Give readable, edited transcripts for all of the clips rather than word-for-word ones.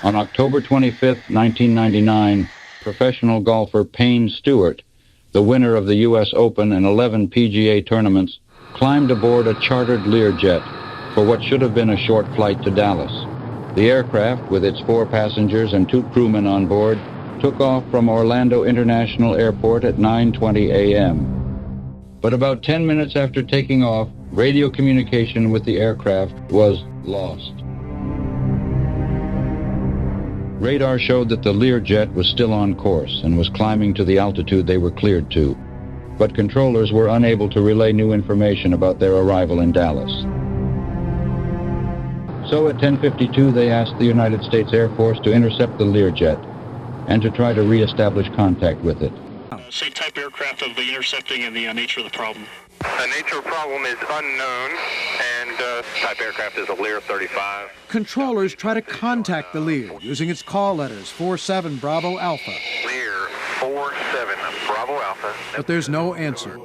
On October 25, 1999, professional golfer Payne Stewart, the winner of the U.S. Open and 11 PGA tournaments, climbed aboard a chartered Learjet for what should have been a short flight to Dallas. The aircraft, with its 4 passengers and 2 crewmen on board, took off from Orlando International Airport at 9:20 a.m. But about 10 minutes after taking off, radio communication with the aircraft was lost. Radar showed that the Learjet was still on course and was climbing to the altitude they were cleared to, but controllers were unable to relay new information about their arrival in Dallas. So at 10:52 they asked the United States Air Force to intercept the Learjet and to try to re-establish contact with it. Same type aircraft of the intercepting and the nature of the problem. The nature of the problem is unknown, and type aircraft is a Lear 35. Controllers try to contact the Lear using its call letters 47 Bravo Alpha. Lear 47 Bravo Alpha. But there's no answer.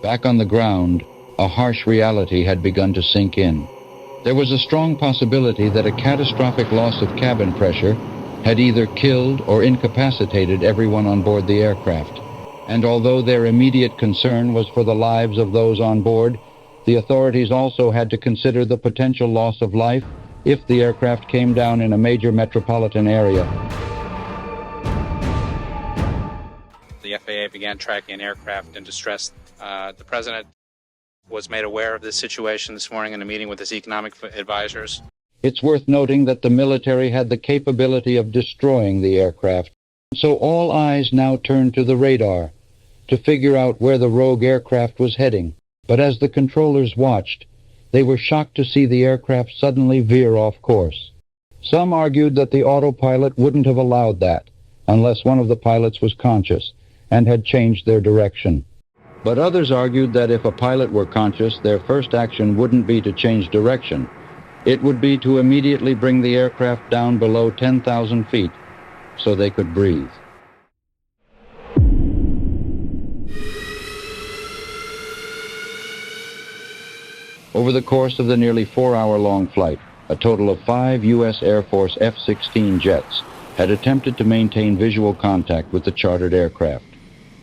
Back on the ground, a harsh reality had begun to sink in. There was a strong possibility that a catastrophic loss of cabin pressure had either killed or incapacitated everyone on board the aircraft. And although their immediate concern was for the lives of those on board, the authorities also had to consider the potential loss of life if the aircraft came down in a major metropolitan area. The FAA began tracking an aircraft in distress. The President was made aware of this situation this morning in a meeting with his economic advisors. It's worth noting that the military had the capability of destroying the aircraft, so all eyes now turned to the radar to figure out where the rogue aircraft was heading. But as the controllers watched, they were shocked to see the aircraft suddenly veer off course. Some argued that the autopilot wouldn't have allowed that, unless one of the pilots was conscious and had changed their direction. But others argued that if a pilot were conscious, their first action wouldn't be to change direction. It would be to immediately bring the aircraft down below 10,000 feet so they could breathe. Over the course of the nearly 4-hour-long flight, a total of 5 U.S. Air Force F-16 jets had attempted to maintain visual contact with the chartered aircraft.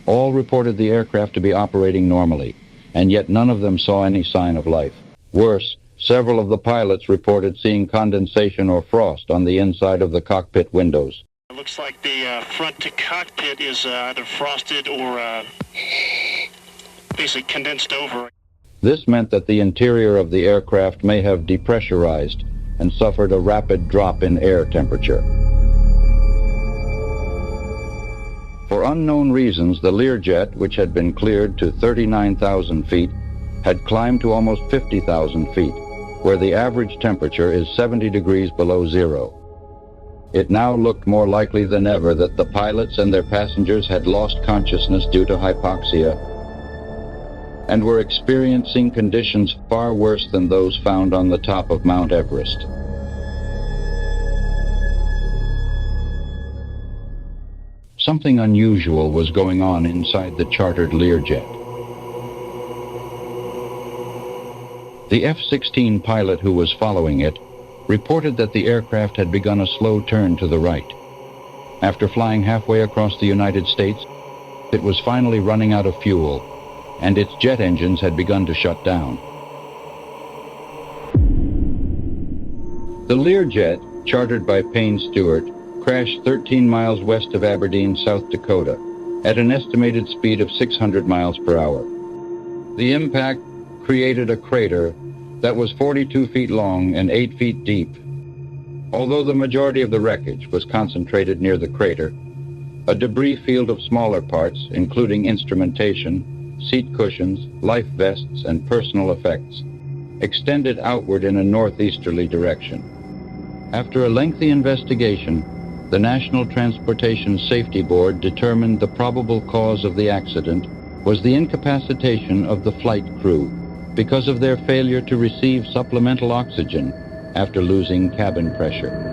All reported the aircraft to be operating normally, and yet none of them saw any sign of life. Worse, several of the pilots reported seeing condensation or frost on the inside of the cockpit windows. It looks like the front to cockpit is either frosted or basically condensed over. This meant that the interior of the aircraft may have depressurized and suffered a rapid drop in air temperature. For unknown reasons, the Learjet, which had been cleared to 39,000 feet, had climbed to almost 50,000 feet, where the average temperature is 70 degrees below zero. It now looked more likely than ever that the pilots and their passengers had lost consciousness due to hypoxia and were experiencing conditions far worse than those found on the top of Mount Everest. Something unusual was going on inside the chartered Learjet. The F-16 pilot who was following it reported that the aircraft had begun a slow turn to the right. After flying halfway across the United States, it was finally running out of fuel, and its jet engines had begun to shut down. The Learjet, chartered by Payne Stewart, crashed 13 miles west of Aberdeen, South Dakota, at an estimated speed of 600 miles per hour. The impact created a crater that was 42 feet long and 8 feet deep. Although the majority of the wreckage was concentrated near the crater, a debris field of smaller parts, including instrumentation, seat cushions, life vests, and personal effects, extended outward in a northeasterly direction. After a lengthy investigation, the National Transportation Safety Board determined the probable cause of the accident was the incapacitation of the flight crew because of their failure to receive supplemental oxygen after losing cabin pressure.